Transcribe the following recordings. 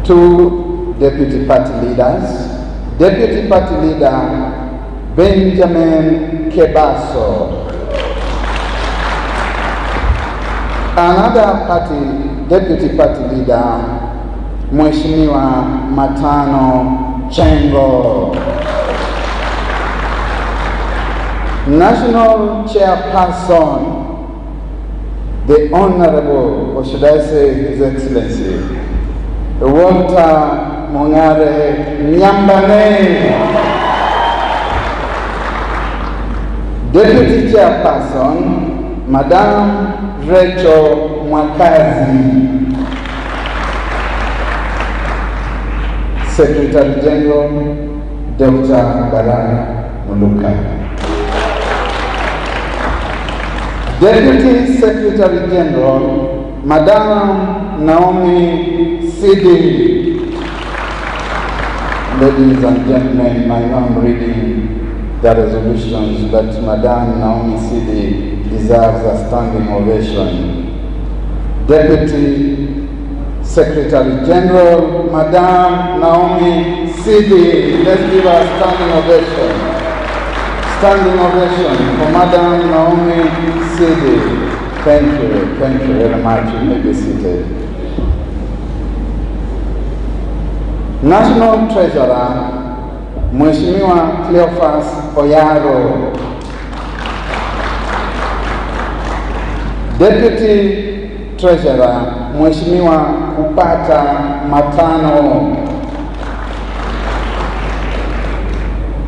2 deputy party leaders. Deputy party leader Benjamin Kebaso. Another deputy party leader, Mheshimiwa Matano Chengo. National chairperson, the Honorable, or should I say His Excellency, Walter Mongare Nyambane. Deputy chairperson, Madame Rachel Mwakazi. Secretary General, Dr. Barana Muluka. Deputy Secretary General, Madame Naomi Sidi. Ladies and gentlemen, I am reading the resolutions, but Madame Naomi Sidi deserves a standing ovation. Deputy Secretary General, Madame Naomi Sidi. Let's give her a standing ovation. Standing ovation for Madame Naomi Sidi. Thank you very much. You may be seated. National Treasurer, Mheshimiwa Cleophas Oyaro. Deputy Treasurer, Mheshimiwa Kupata Matano.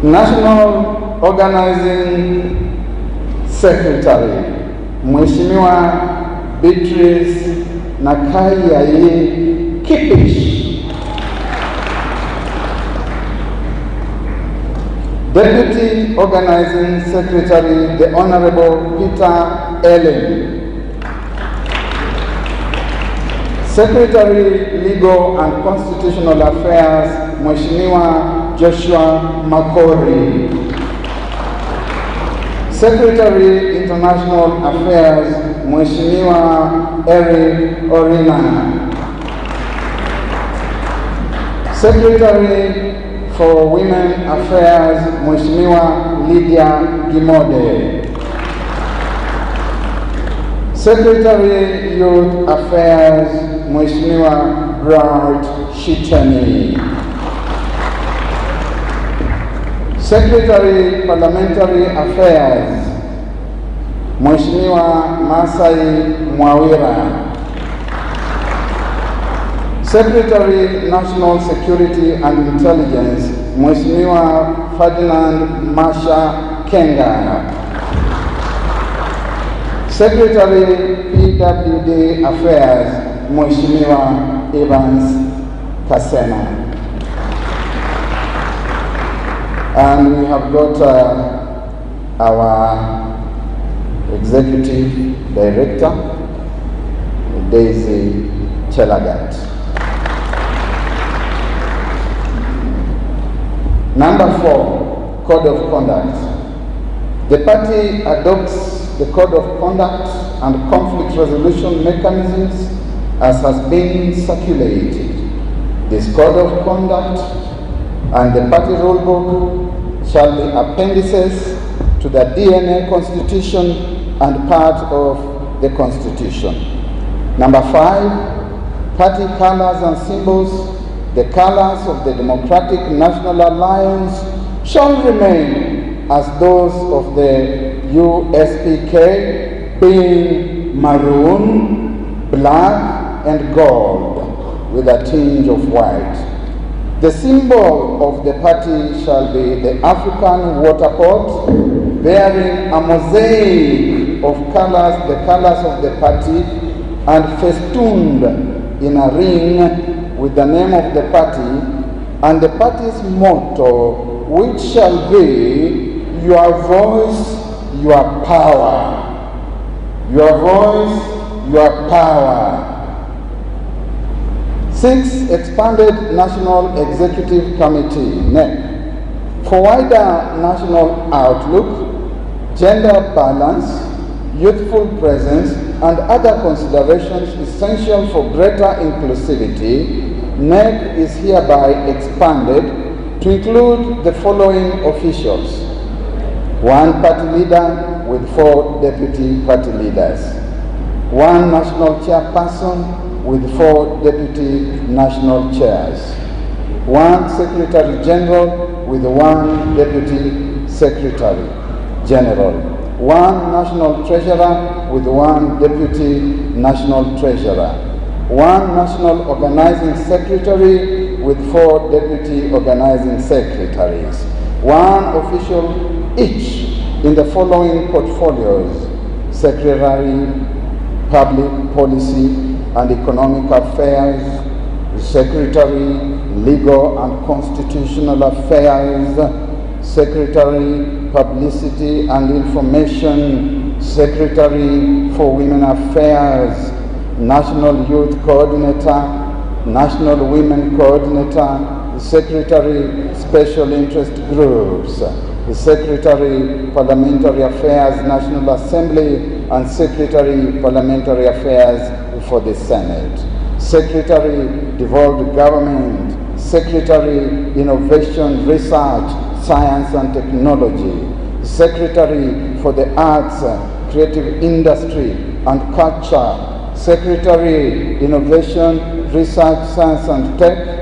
National Organizing Secretary, Mheshimiwa Beatrice Nakaiyayi Kipish. Deputy Organizing Secretary, the Honorable Peter Ellen. Secretary, Legal and Constitutional Affairs, Mheshimiwa Joshua Makori. Secretary, International Affairs, Mheshimiwa Eric Orina. Secretary for Women Affairs, Mheshimiwa Lydia Gimode. Secretary, Youth Affairs, Mheshimiwa Brad Shitani. Secretary, Parliamentary Affairs, Mheshimiwa Masai Mwawira. Secretary, National Security and Intelligence, Mheshimiwa Ferdinand Masha Kenga. Secretary, PWD Affairs, Mheshimiwa Evans Kasena. And we have got our Executive Director, Daisy Chelagat. Number 4, Code of Conduct. The party adopts the Code of Conduct and conflict resolution mechanisms as has been circulated. This Code of Conduct and the party rule book shall be appendices to the DNA Constitution and part of the Constitution. Number 5, party colors and symbols. The colors of the Democratic National Alliance shall remain as those of the USPK, being maroon, black, and gold, with a tinge of white. The symbol of the party shall be the African water pot, bearing a mosaic of colors, the colors of the party, and festooned in a ring with the name of the party, and the party's motto, which shall be, your voice, your power. Your voice, your power. 6, expanded National Executive Committee, NEC, for wider national outlook, gender balance, youthful presence, and other considerations essential for greater inclusivity, NEC is hereby expanded to include the following officials: 1 party leader with 4 deputy party leaders, 1 national chairperson with 4 deputy national chairs, 1 secretary general with 1 deputy secretary general, 1 national treasurer with 1 deputy national treasurer, 1 national organizing secretary with 4 deputy organizing secretaries, 1 official each in the following portfolios: Secretary, Public Policy and Economic Affairs, Secretary, Legal and Constitutional Affairs, Secretary, Publicity and Information, Secretary for Women Affairs, National Youth Coordinator, National Women Coordinator, Secretary, Special Interest Groups, the Secretary, Parliamentary Affairs, National Assembly, and Secretary, Parliamentary Affairs for the Senate, Secretary, Devolved Government, Secretary, Innovation, Research, Science and Technology, Secretary for the Arts, Creative Industry and Culture, Secretary, Innovation, Research, Science and Tech,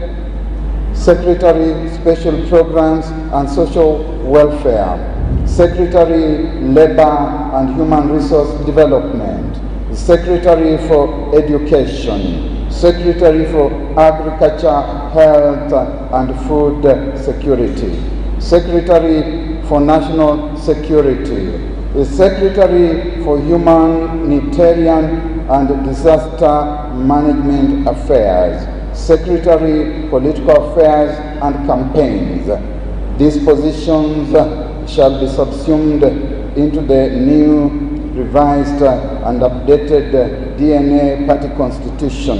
Secretary, Special Programs and Social Welfare, Secretary, Labor and Human Resource Development, Secretary for Education, Secretary for Agriculture, Health and Food Security, Secretary for National Security, the Secretary for Humanitarian and Disaster Management Affairs, Secretary, Political Affairs and Campaigns. These positions shall be subsumed into the new, revised and updated DNA party constitution.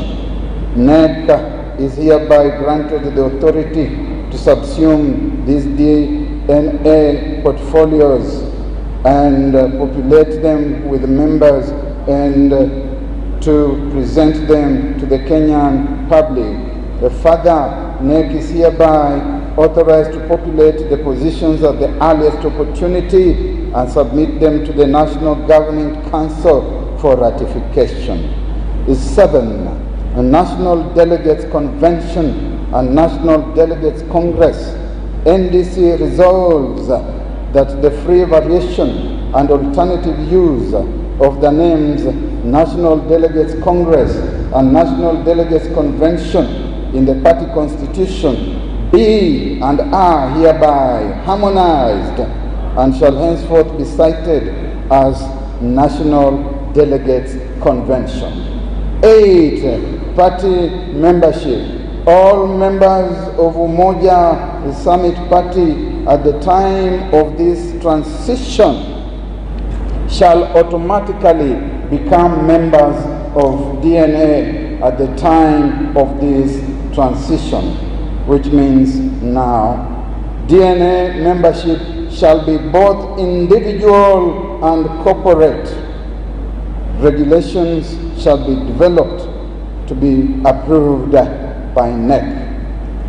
NEC is hereby granted the authority to subsume these DNA portfolios and populate them with members and to present them to the Kenyan public. Further, NEC is hereby authorized to populate the positions at the earliest opportunity and submit them to the National Governing Council for ratification. 7. A National Delegates Convention and National Delegates Congress. NDC resolves that the free variation and alternative use of the names National Delegates Congress and National Delegates Convention in the party constitution be and are hereby harmonized and shall henceforth be cited as National Delegates Convention. 8. Party membership. All members of Umoja, the Summit Party, at the time of this transition shall automatically become members of DNA at the time of this transition, which means now DNA membership shall be both individual and corporate. Regulations shall be developed to be approved by NEC.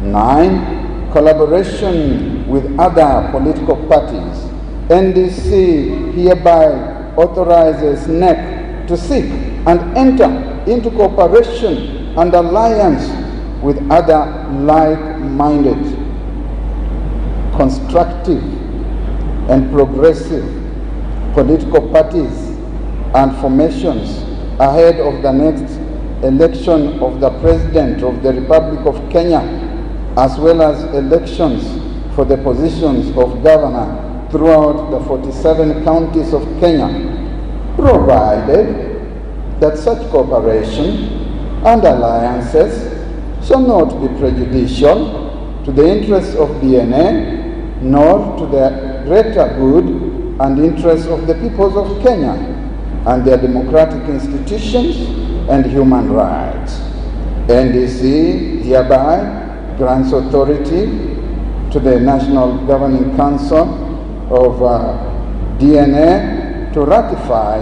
9. Collaboration with other political parties. NDC hereby authorizes NEC to seek and enter into cooperation and alliance with other like-minded, constructive and progressive political parties and formations ahead of the next election of the President of the Republic of Kenya, as well as elections for the positions of governor throughout the 47 counties of Kenya, provided that such cooperation and alliances shall not be prejudicial to the interests of DNA, nor to the greater good and interests of the peoples of Kenya and their democratic institutions and human rights. NDC hereby grants authority to the National Governing Council of DNA to ratify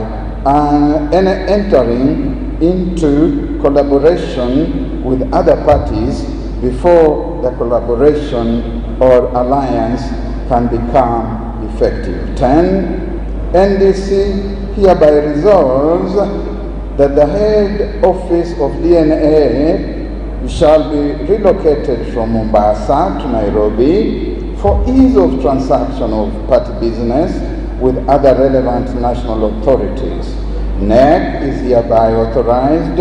any entering into collaboration with other parties before the collaboration or alliance can become effective. 10. NDC hereby resolves that the head office of DNA shall be relocated from Mombasa to Nairobi for ease of transaction of party business with other relevant national authorities. NEC is hereby authorized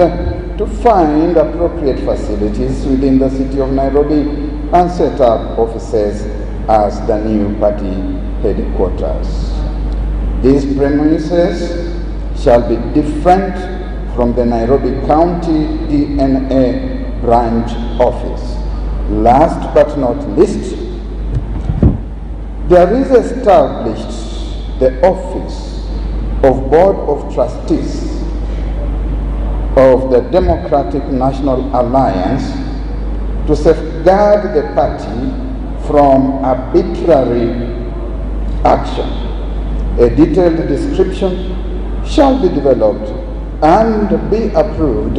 to find appropriate facilities within the city of Nairobi and set up offices as the new party headquarters. These premises shall be different from the Nairobi County DNA branch office. Last but not least, there is established the office of Board of Trustees of the Democratic National Alliance to safeguard the party from arbitrary action. A detailed description shall be developed and be approved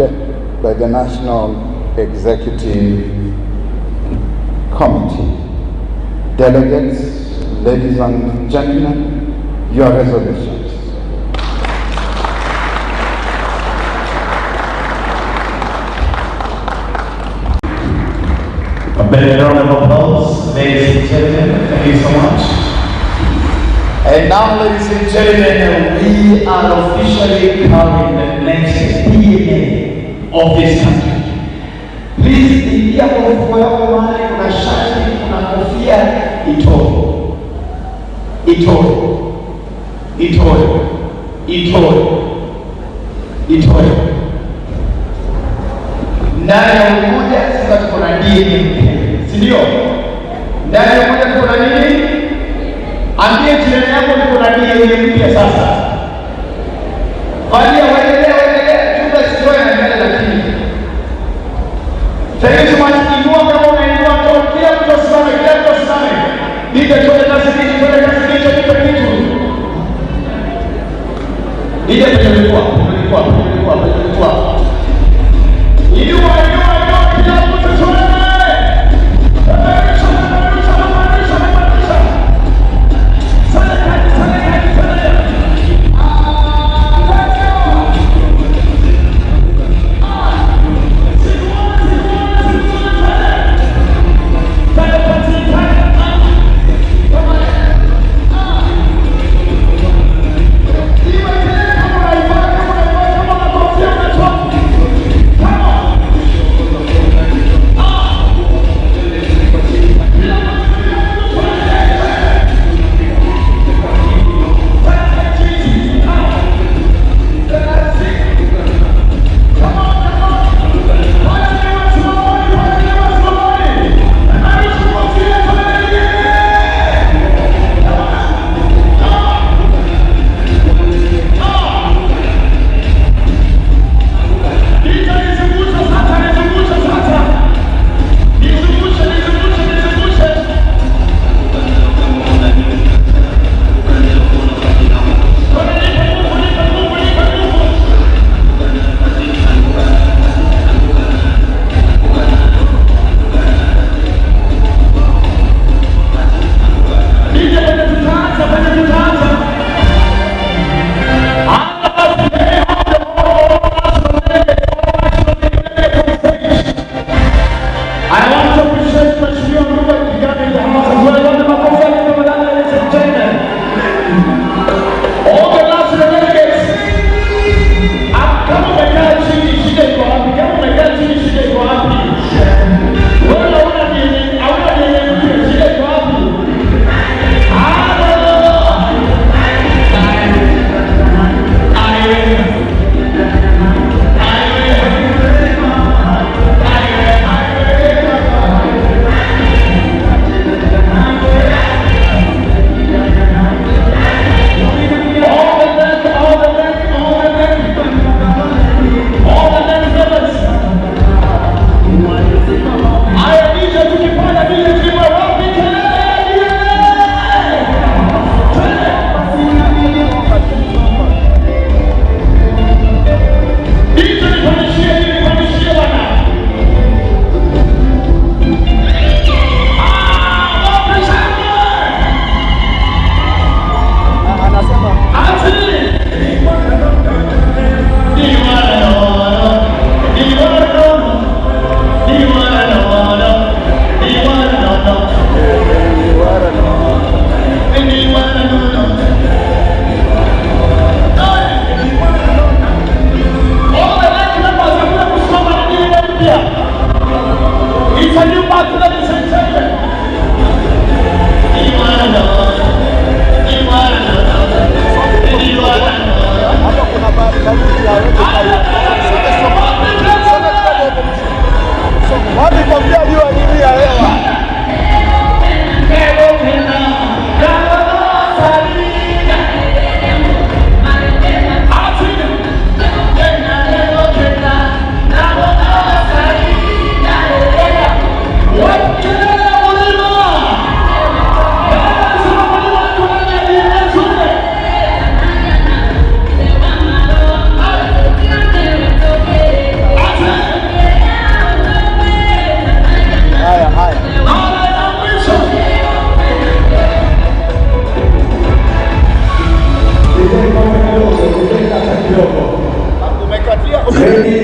by the National Executive Committee. Delegates, ladies and gentlemen, your resolutions. A big round of applause, ladies and gentlemen. Thank you so much. And now, ladies and gentlemen, we are officially carrying the next DNA of this country. Please, ingia kwa mfuko yako mahali kuna shati, kuna kofia, itoe. Itoe. Itoe. Itoe. Itoe. Ndani ya Umoja sasa tuko na DNA mpya, si ndio? Ndani ya Umoja tuko na nini? Ambie jirani yako tuko na DNA mpya sasa. Valia waendelea, chumba sitoe na mbele lakini. Tayari tunainua kama unainua toa, kila mtu asimame, kila mtu asimame. Ndio tuone kazi hii, tuone kazi hii, tuone kitu. Ndio tunakuwa, tunakuwa.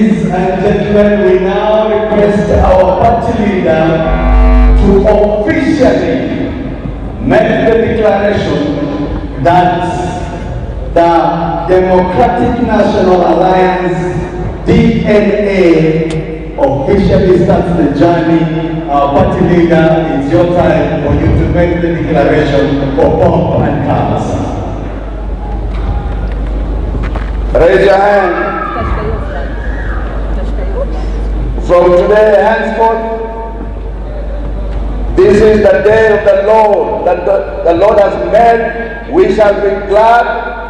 Ladies and gentlemen, we now request our party leader to officially make the declaration that the Democratic National Alliance DNA officially starts the journey. Our party leader, it's your time for you to make the declaration for pomp and colors. Raise your hand. From today henceforth, this is the day of the Lord that the Lord has made. We shall be glad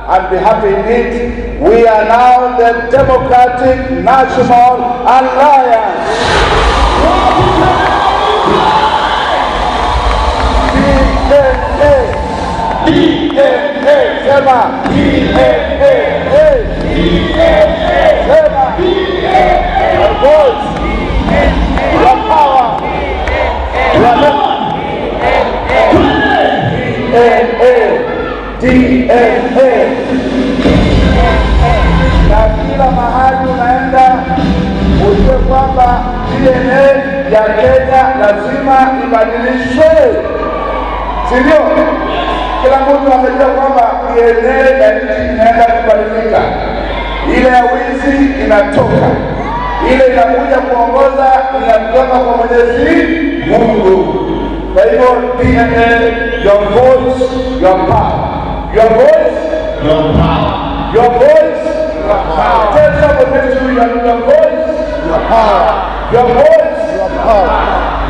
and be happy in it. We are now the Democratic National Alliance. DNA, Sema, DNA, Sema, your voice, your power, your DNA. Na kila mahali unaenda ujue kwamba DNA ya Kenya lazima ibadilishwe, si ndio? Kila mtu anajua kwamba DNA ya nchi inaenda kubadilika. Ile ya wizi inatoka, ile inakuja kuongoza inatoka kwa Mwenyezi Mungu. Kwa hivyo DNA, your voice, your power. Your voice, your power. Your voice, your power. Tell someone next to you, your voice, your power. Your voice, your power.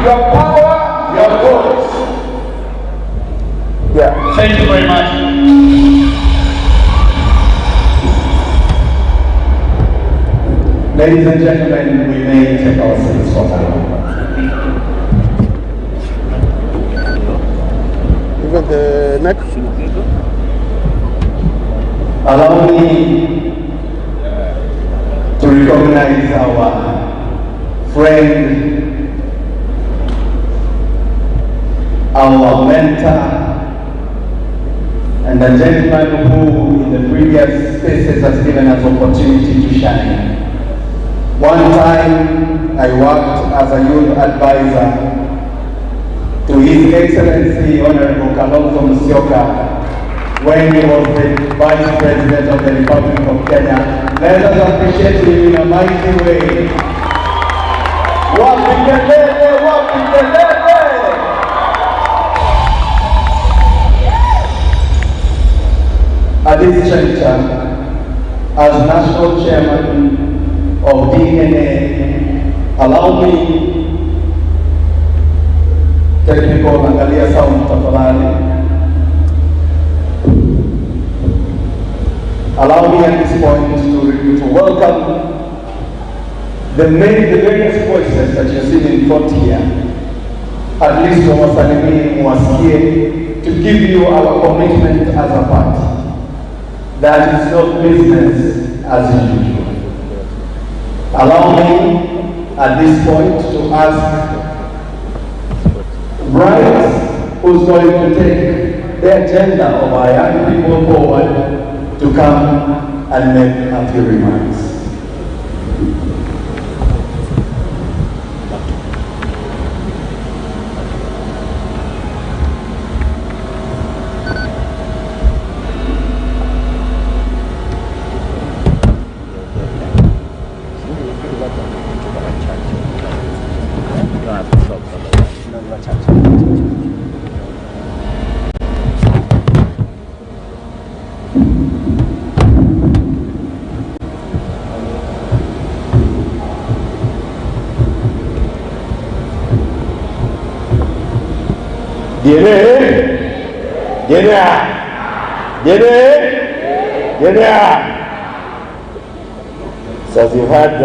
Your power, your voice. Yeah. Thank you very much. Ladies and gentlemen, we may take our seats for now. Even the next. Allow me to recognize our friend, our mentor, and the gentleman who in the previous spaces has given us opportunity to shine. One time I worked as a youth advisor to His Excellency Honorable Kalonzo Musyoka when he was the Vice President of the Republic of Kenya. Let us appreciate him in a mighty way. Wapi kelele, wapi kelele. At this juncture, as National Chairman of DNA, allow me, technical angalia sound tafadhali. Allow me at this point to welcome the various voices that you see in front here, at least to give you our commitment as a party. That is not business as usual. Allow me at this point to ask Bright, who's going to take the agenda of our young people forward, to come and make a few remarks. So as you heard,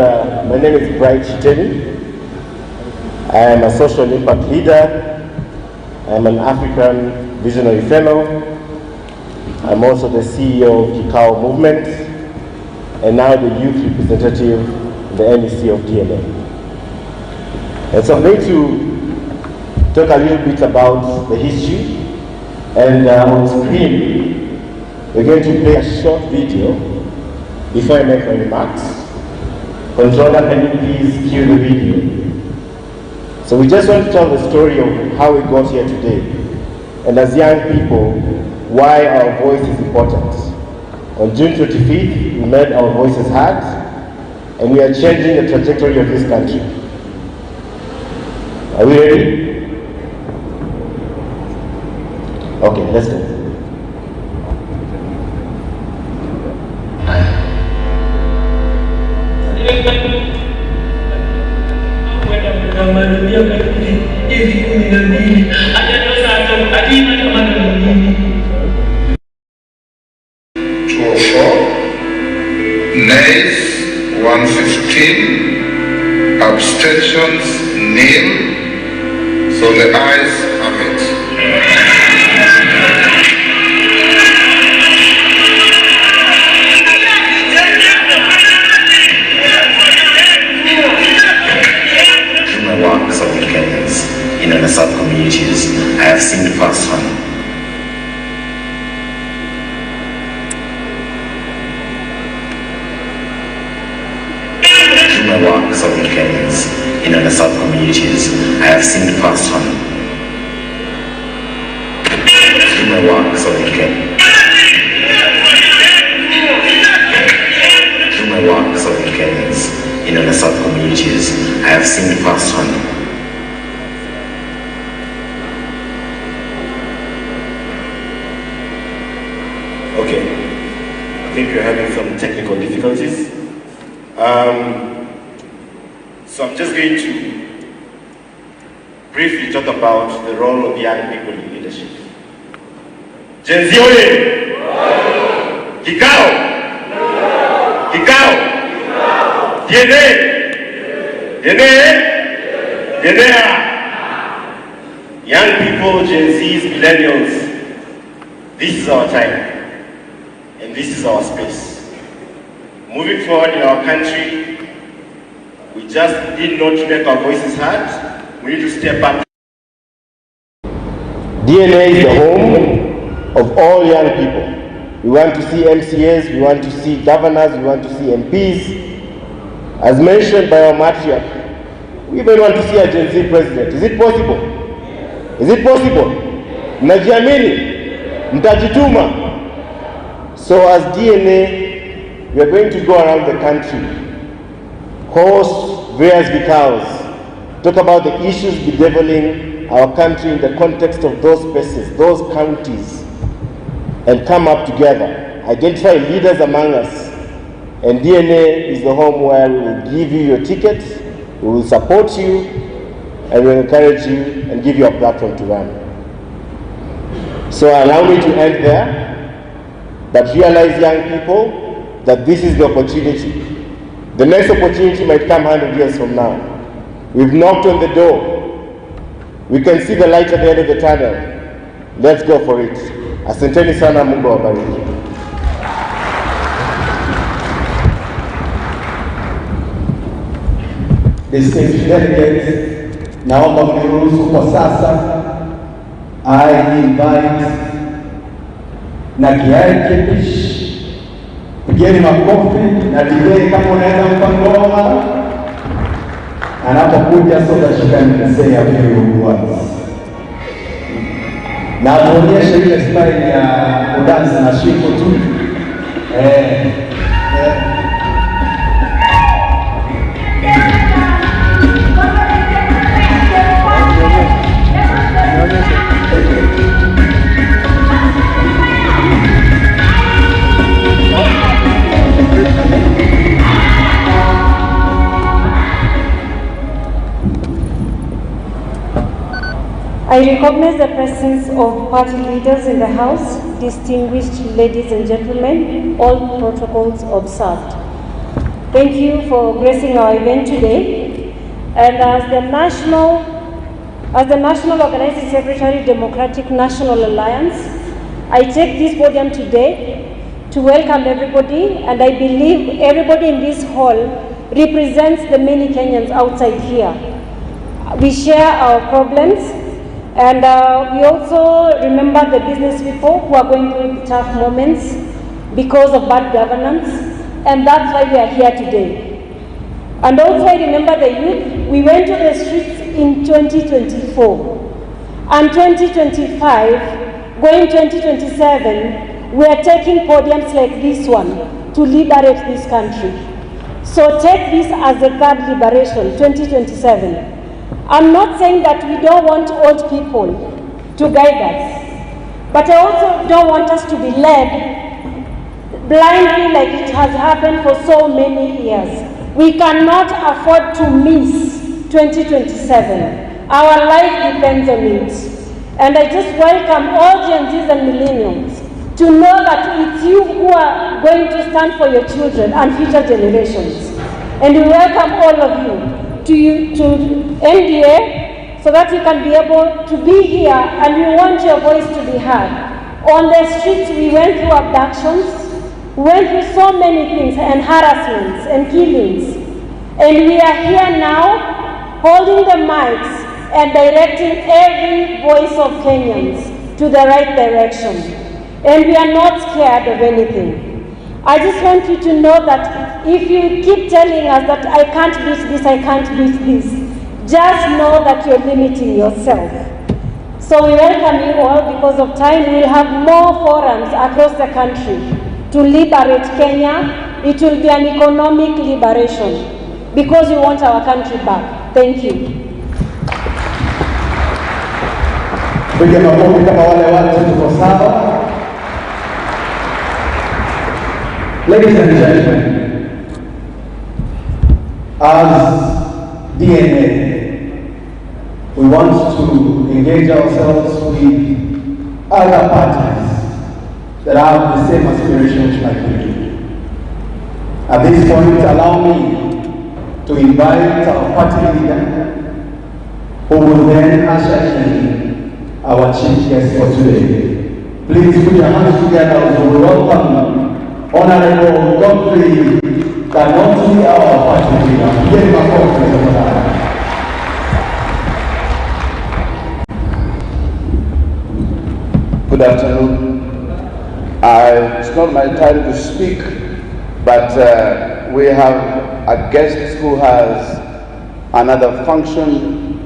my name is Bright Chiteni. I am a social impact leader. I am an African Visionary Fellow. I'm also the CEO of Kikao Movement and now the youth representative in the NEC of DNA. And so I'm going to talk a little bit about the history, and on screen we're going to play a short video before I make my remarks. Controller, can you please cue the video? So we just want to tell the story of how we got here today. And as young people, why our voice is important. On June 25th, we made our voices heard, and we are changing the trajectory of this country. Are we ready? Okay, let's go. Nays 115, abstentions nil, so the ayes have it. Through my work serving Kenyans in underserved communities, I have seen firsthand serving Kenyans in underserved communities, I have seen firsthand. Through my work serving Kenyans in underserved communities, I have seen firsthand. Okay, I think we're having some technical difficulties. So I'm just going to briefly talk about the role of young people in leadership. Gen Z oye! Kikao! Kikao! Yene! Yene! Yenea! Young people, Gen Zs, millennials, this is our time. And this is our space. Moving forward in our country, we just need not to make our voices heard. We need to step up. DNA is the home of all young people. We want to see MCAs, we want to see governors, we want to see MPs. As mentioned by our matriarch, we even want to see a Gen Z president. Is it possible? Is it possible? Mnajiamini? Mtajituma? So as DNA, we are going to go around the country, host various vikao, talk about the issues bedeviling our country in the context of those spaces, those counties, and come up together, identify leaders among us. And DNA is the home where we will give you your ticket, we will support you, and we will encourage you and give you a platform to run. So allow me to end there, but realize, young people, that this is the opportunity. The next opportunity might come 100 years from now. We've knocked on the door. We can see the light at the end of the tunnel. Let's go for it. Asanteni sana, Mungu awabariki. Distinguished delegates, naomba mniruhusu kwa sasa I invite na kiari Kipish. Pigeni makofi na DJ kama unaweza mpangoma anapokuja, so that she can say a few words. Na tuonyeshe ile style ya kudansi na shiko tu. I recognize the presence of party leaders in the House, distinguished ladies and gentlemen, all protocols observed. Thank you for gracing our event today. And as the National Organizing Secretary, Democratic National Alliance, I take this podium today to welcome everybody, and I believe everybody in this hall represents the many Kenyans outside here. We share our problems, and we also remember the business people who are going through tough moments because of bad governance, and that's why we are here today. And also I remember the youth, we went to the streets in 2024. And 2025, going 2027, we are taking podiums like this one to liberate this country. So take this as the third liberation, 2027. I'm not saying that we don't want old people to guide us, but I also don't want us to be led blindly like it has happened for so many years. We cannot afford to miss 2027. Our life depends on it. And I just welcome all Gen Zs and millennials to know that it's you who are going to stand for your children and future generations. And we welcome all of you to NDA so that you can be able to be here, and we want your voice to be heard. On the streets, we went through abductions, we went through so many things, and harassments and killings. And we are here now holding the mics and directing every voice of Kenyans to the right direction. And we are not scared of anything. I just want you to know that if you keep telling us that I can't beat this, I can't beat this, just know that you're limiting yourself. So we welcome you all. Because of time, we'll have more forums across the country to liberate Kenya. It will be an economic liberation because we want our country back. Thank you. Ladies and gentlemen, as DNA, we want to engage ourselves with other parties that have the same aspirations like we do. At this point, allow me to invite our party leader, who will then usher in our chief guest for today. Please put your hands together as we welcome Honorable Godfrey Kalonzo, our party leader. Give him a call, please. Good afternoon. It's not my time to speak, but we have a guest who has another function,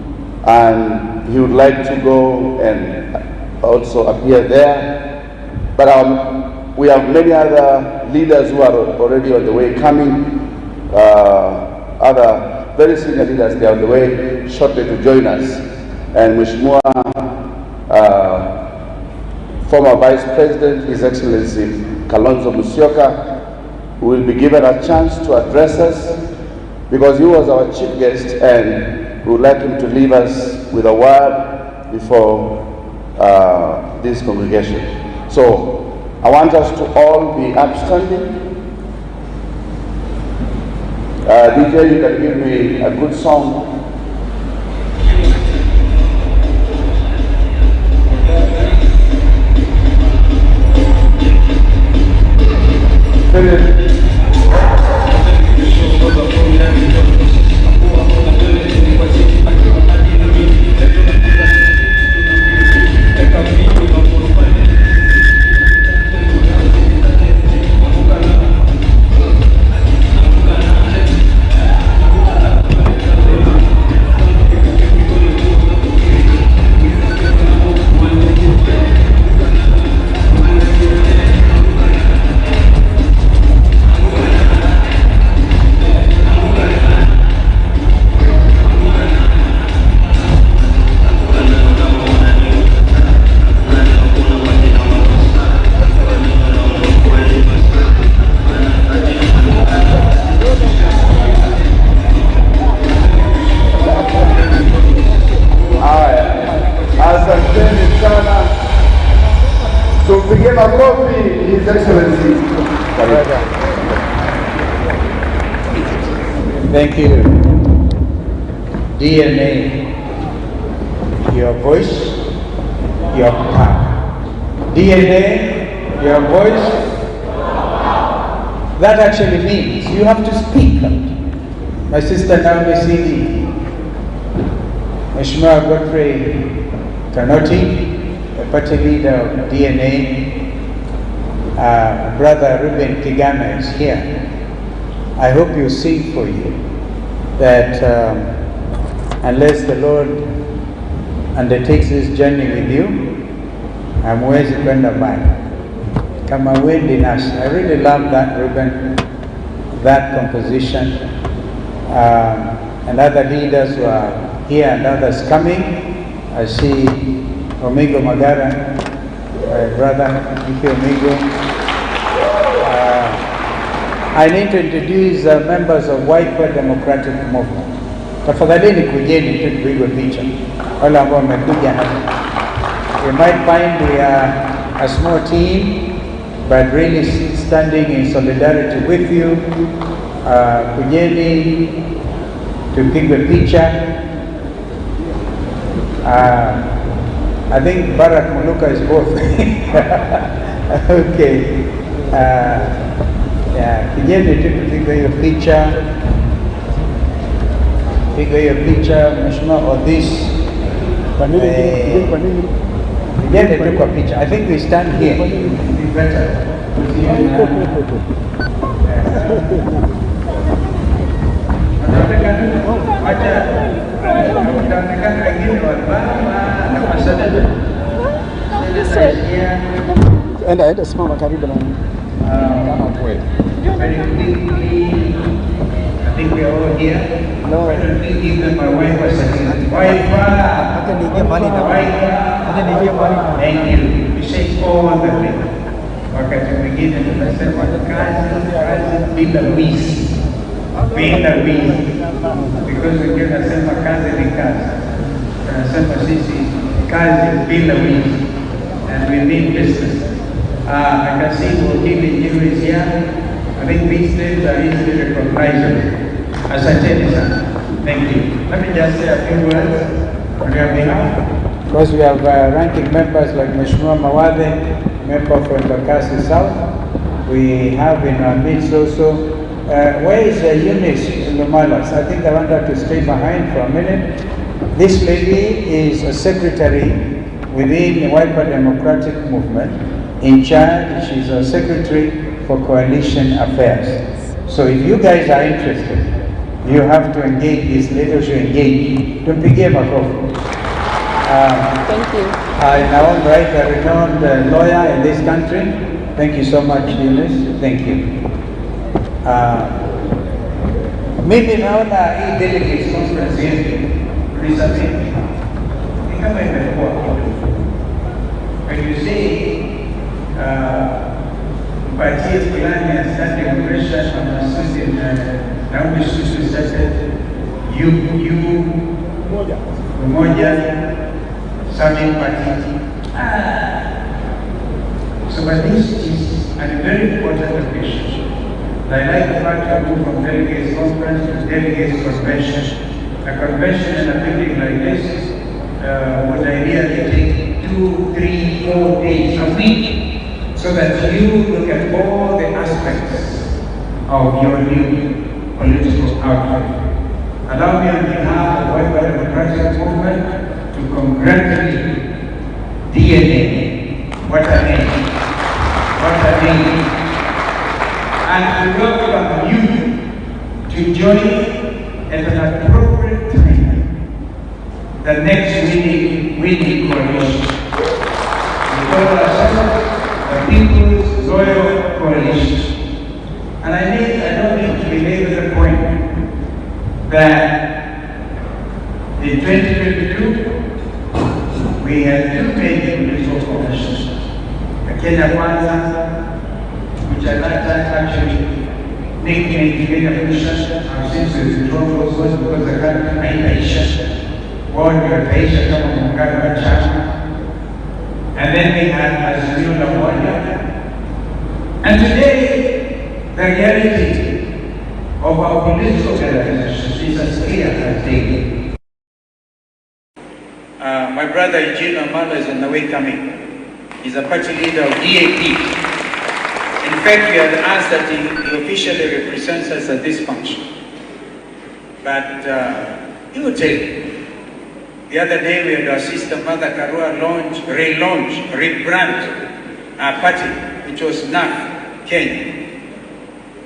and he would like to go and also appear there. But we have many other leaders who are already on the way coming, other very senior leaders, they are on the way shortly to join us. And Mheshimiwa, former Vice President, His Excellency Kalonzo Musyoka, will be given a chance to address us because he was our chief guest, and we would like him to leave us with a word before this congregation. So I want us to all be upstanding. DJ, you can give me a good song. His Excellency. Thank you. DNA, your voice, your power. DNA, your voice. That actually means you have to speak out. My sister Naomi CD, Mheshimiwa Godfrey Kanoti, the party leader of DNA, Brother Ruben Kigame is here. I hope you sing for you. that unless the Lord undertakes this journey with you, hamwezi kwenda mbali. Kama wendi nasi. I really love that, Ruben, that composition. And other leaders who are here and others coming. I see Omigo Magara, my brother, Miki Omigo. I need to introduce members of Wiper Democratic Movement. Tafadhalini kujeni tu tupigwe picha. Wale ambao wamekuja hapa. You might find we are a small team, but really standing in solidarity with you. Kujeni tupigwe picha. I think Barack Muluka is both. Okay. Kijeni tu tupigwe hiyo picha. Pigwe hiyo picha, Mheshimiwa Odis. Kijeni tu kwa picha. I think we stand here. It'd be better. Enda simama karibu na kama kweli. Very quickly, I think we are all here. No. Even my wife was saying, wife, thank you. You say all the thing. Wakati mwingine tunasema kazi bila wizi. Bila wizi. Because wengine nasema kazi ni kazi. Tunasema sisi kazi bila wizi. And we mean business. I can see Wakili Jiru is here. I think these names are easily recognizable. Asanteni sana. Thank you. Let me just say a few words on your behalf. Because we have ranking members like Mheshimiwa Mawade, member for Embakasi South. We have in our midst also, where is Eunice Lumalas? I think I want her to stay behind for a minute. This lady is a secretary within the Wiper Democratic Movement. In charge, she's a secretary for coalition affairs. So if you guys are interested, you have to engage this lady, to engage. Tumpigie makofi. Thank you. In our own right, a renowned lawyer in this country. Thank you so much, Eunice. Thank you. Mimi naona hii delegates conference yetu recently ni kama imekuwa kidogo. When you say mpatie fulani ya standing ovation on associate na umeshusu sasa Umoja Summit Party. So but this is a very important occasion. I like the fact that we move from delegates conference to delegates convention. A convention and a meeting like this would ideally take 2, 3, 4 days a week, so that you look at all the aspects of your new political outlook. Allow me on behalf of the Wiper Democratic Movement to congratulate DNA. What a name. What a name. And to welcome you to join at an appropriate time the next winning coalition. We call ourselves the People's Loyal Coalition. And I don't need to belabor the point that in 2022 we had two major political coalitions. The Kenya Kwanza, which I actually nicknamed Kenya Kusha, since it's wrong also because the country Aisha, born with Aisha kama muungano wa chama. And then we had Azimio la Umoja. And today, the reality of our political organizations is as clear as day. My brother Eugene Amala is on the way coming. He's a party leader of DAP. In fact, we had asked that he officially represents us at this function. But he will tell you. The other day we had our sister Mother Karua rebrand our party, which was NAF, Kenya,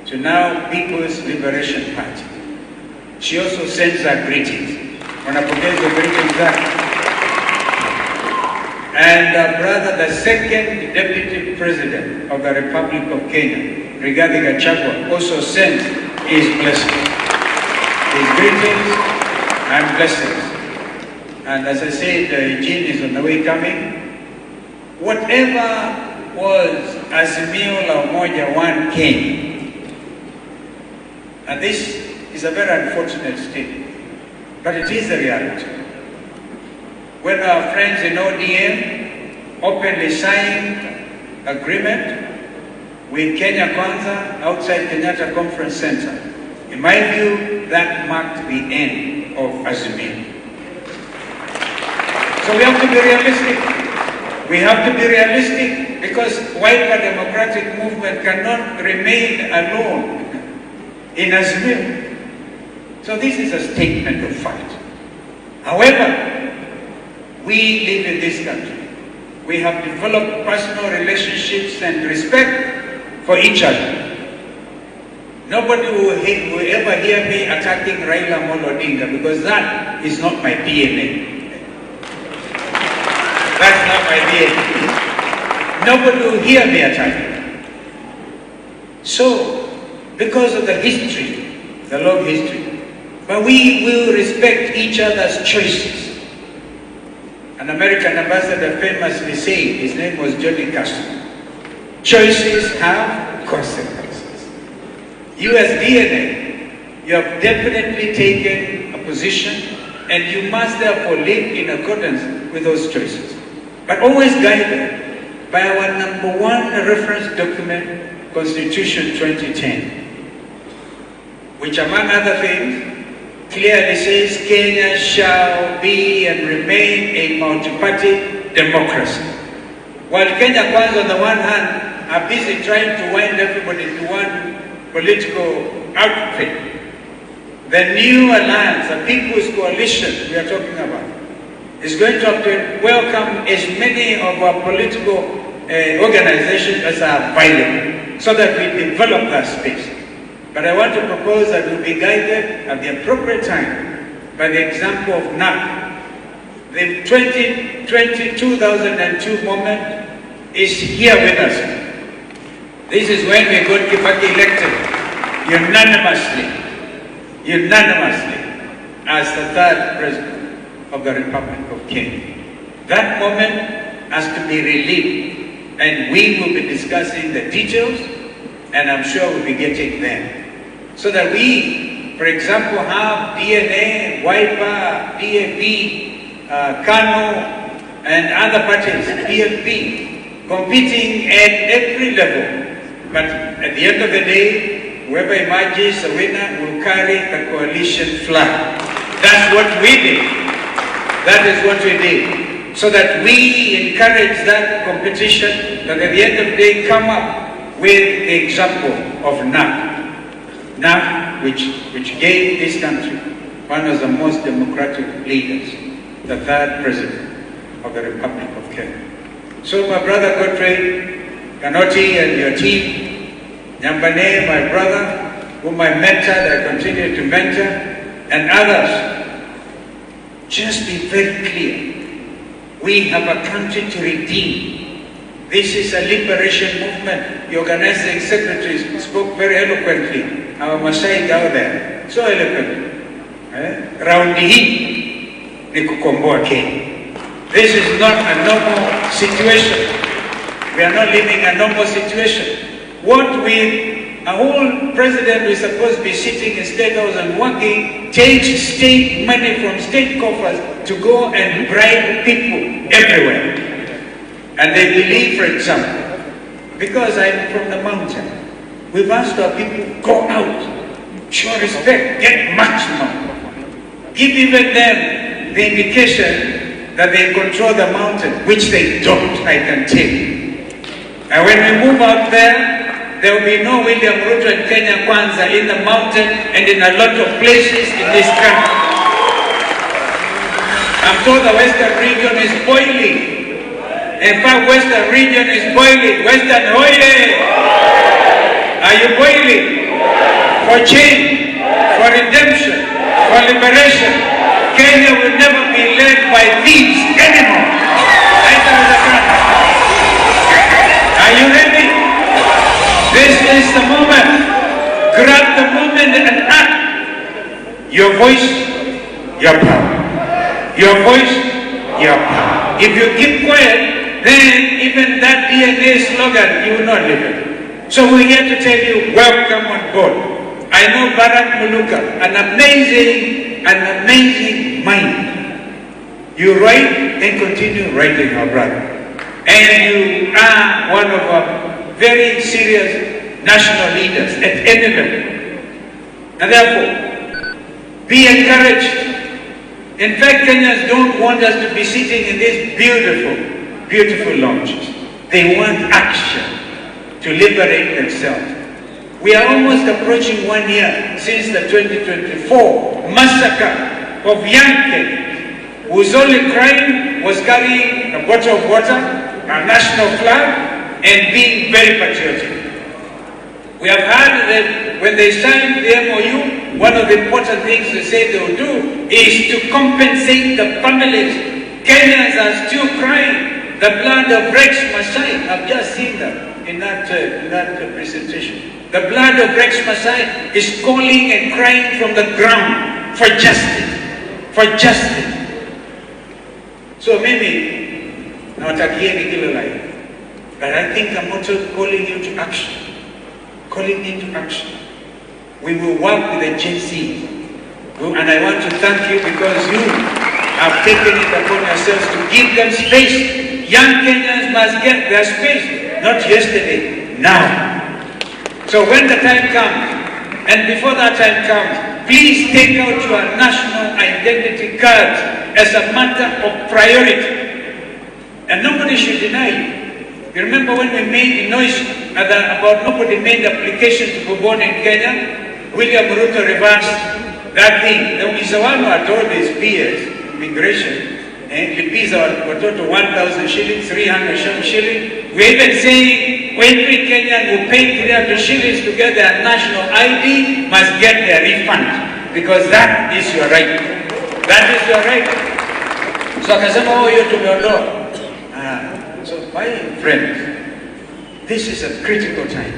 to now People's Liberation Party. she also sends her greetings. Wanapokea hizo greetings zake. And brother, the second Deputy President of the Republic of Kenya, Rigathi Gachagua, also sends his blessings. His greetings and blessings. And as I said, Eugene is on the way coming. Whatever was Azimio la Umoja 1 came. And this is a very unfortunate state, but it is a reality. When our friends in ODM openly signed agreement with Kenya Kwanza outside Kenyatta Conference Center, in my view, that marked the end of Azimio. So we have to be realistic. We have to be realistic because wider democratic movement cannot remain alone in Azimio. So this is a statement of fact. However, we live in this country. We have developed personal relationships and respect for each other. Nobody will ever hear me attacking Raila ODINGA because that is not my DNA. That's not my DNA. Nobody will hear me attacking. So, because of the history, the long history, but we will respect each other's choices. An American ambassador famously said, his name was Johnny Castro, choices have consequences. You as DNA, you have definitely taken a position and you must therefore live in accordance with those choices. But always guided by our #1 reference document, Constitution 2010, which among other things clearly says Kenya shall be and remain a multi-party democracy. While Kenya Kwanza on the one hand are busy trying to wind everybody to one political outfit, the new alliance, the People's Coalition we are talking about, is going to have to welcome as many of our political organizations as are available so that we develop that space. But I want to propose that we'll be guided at the appropriate time by the example of NAC. The 2002 moment is here with us. This is when we got Kibaki elected unanimously as the third president of the Republic of Kenya. That moment has to be relived, and we will be discussing the details, and I'm sure we'll be getting there. So that we, for example, have DNA, WIPA, DAP, KANU, and other parties, PFP, competing at every level. But at the end of the day, whoever emerges a winner will carry the coalition flag. That's what we did. That is what we did. So that we encourage that competition, that at the end of the day come up with the example of NAC. NAC, which gave this country one of the most democratic leaders, the third president of the Republic of Kenya. So my brother Godfrey Kanoti and your team, Nyambane, my brother, whom I mentored, I continue to mentor, and others, just be very clear. We have a country to redeem. This is a liberation movement. The organizing secretaries spoke very eloquently. Our Masai out there, so eloquently. Raundi hii ni kukomboa Kenya. This is not a normal situation. We are not living a normal situation. What with a whole president who is supposed to be sitting in State House and working, takes state money from state coffers to go and bribe people everywhere. And they believe, for example, because I'm from the mountain, we've asked our people, go out, show respect, get maximum. Give even them the indication that they control the mountain, which they don't, I can tell you. And when we move out there will be no William Ruto and Kenya Kwanza in the mountain and in a lot of places in this country. I'm told the Western region is boiling. In fact, Western region is boiling. Western, oye! Are you boiling? For change, for redemption, for liberation. Kenya will never be led by thieves anymore. Are you ready? This is the moment. Grab the moment and act. Your voice, your power. Your voice, your power. If you keep quiet, then even that DNA slogan, you will not live it. So we're here to tell you, welcome on board. I know Bharat Muluka, an amazing mind. You write and continue writing, our brother. And you are one of our very serious national leaders at any level. And therefore, be encouraged. In fact, Kenyans don't want us to be sitting in these beautiful, beautiful lounges. They want action to liberate themselves. We are almost approaching 1 year since the 2024 massacre of young Kenyans, whose only crime was carrying a bottle of water, a national flag, and being very patriotic. We have heard that when they signed the MOU, one of the important things they say they will do is to compensate the families. Kenyans are still crying the blood of Rex Masai. I've just seen that in that presentation. The blood of Rex Masai is calling and crying from the ground for justice. For justice. So maybe, not again, but I think I'm also calling you to action. Calling you to action. We will work with the Gen Z. And I want to thank you because you have taken it upon yourselves to give them space. Young Kenyans must get their space. Not yesterday, now. So when the time comes, and before that time comes, please take out your national identity cards as a matter of priority. And nobody should deny you. You remember when we made the noise about nobody made the application to be born in Kenya? William RUTO reversed that thing. The Musyoka had told his peers, immigration, lipiza watoto 1,000 shillings, 300 shillings. We're even saying every Kenyan who paid 300 shillings to get their national ID must get their refund, because that is your right. That is your right. So akasema hiyo tumeondoa. So my friends, this is a critical time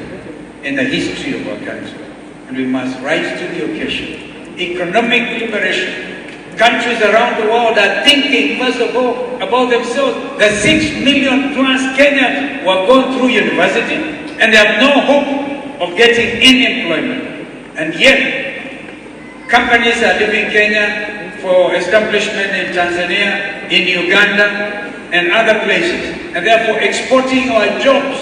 in the history of our country, and we must rise to the occasion. Economic liberation. Countries around the world are thinking, first of all, about themselves. The 6 million plus Kenyans who have gone through university and they have no hope of getting any employment. And yet, companies are leaving Kenya for establishment in Tanzania, in Uganda, and other places, and therefore exporting our jobs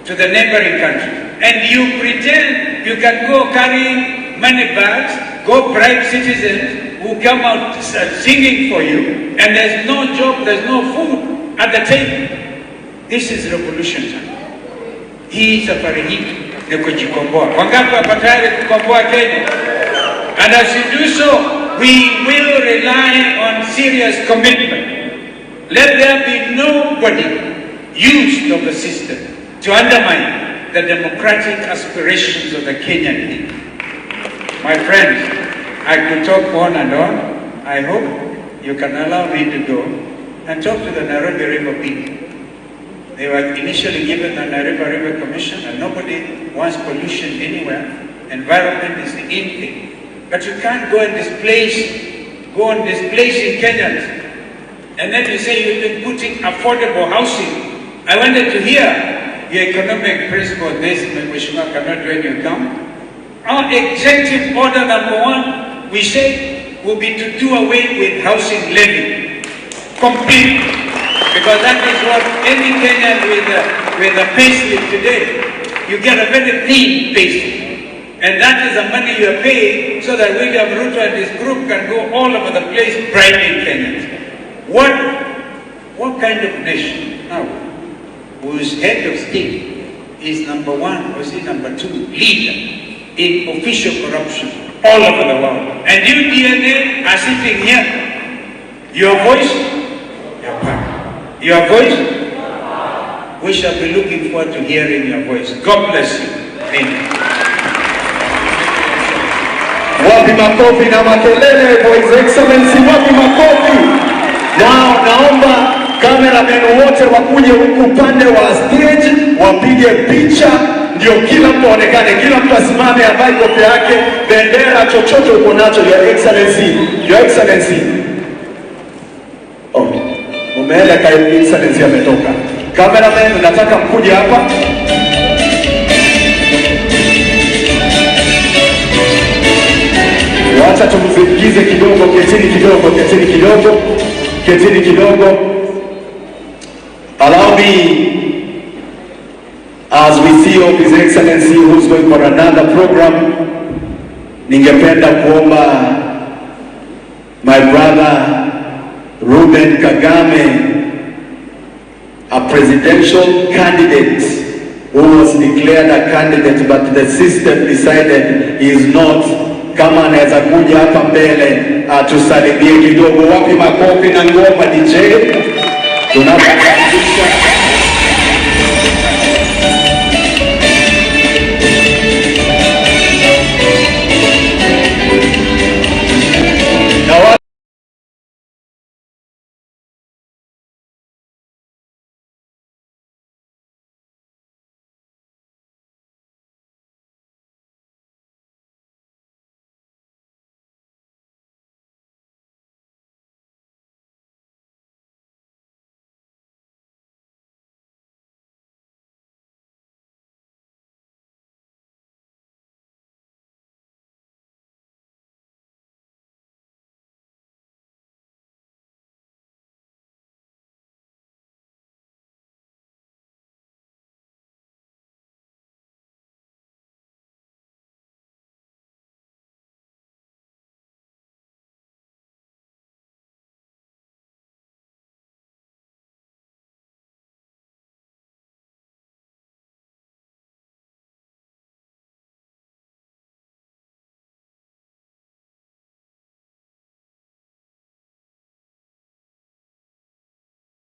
to the neighboring countries. And you pretend you can go carrying money bags, go bribe citizens who come out singing for you, and there's no job, there's no food at the table. This is revolution time. Hii safari hii ni kujikomboa. Wangapi hapa tayari kukomboa Kenya? And as you do so, we will rely on serious commitment. Let there be nobody used of the system to undermine the democratic aspirations of the Kenyan people. My friends, I could talk on and on. I hope you can allow me to go and talk to the Nairobi River people. They were initially given the Nairobi River Commission, and nobody wants pollution anywhere. Environment is the in thing. But you can't go on displacing Kenyans. And then you say you've been putting affordable housing. I wanted to hear your economic principle. This, Musyoka cannot do when you come. Our executive order number 1, we said, will be to do away with housing levy completely, because that is what any Kenyan with a payslip today, you get a very thin payslip, and that is the money you are paying so that William RUTO and his group can go all over the place bribing Kenyans. What kind of nation now whose head of state is number 1 or is he number 2 leader in official corruption all over the world? And you, DNA, are sitting here. Your voice, your power. Your voice, we shall be looking forward to hearing your voice. God bless you. Amen. Wapi makofi na makelele for His Excellency, wapi makofi. Now naomba cameramen wote wakuje huku upande wa stage wapige picha, ndio kila mtu aonekane, kila mtu asimame avae kofia yake, bendera, chochote uko nacho. Your Excellency, Your Excellency. Oh, umeenda kwa Excellency ametoka. Cameraman, nataka mkuje hapa. Wacha tumsindikize kidogo, ketini kidogo, ketini kidogo, ketini kidogo. Allow me, as we see of His Excellency who's going for another program, ningependa kuomba my brother Ruben Kagame, a presidential candidate who was declared a candidate but the system decided he is not. Kama anaweza kuja hapa mbele atusalimie kidogo. Wapi makofi na ngoma DJ? Tunataka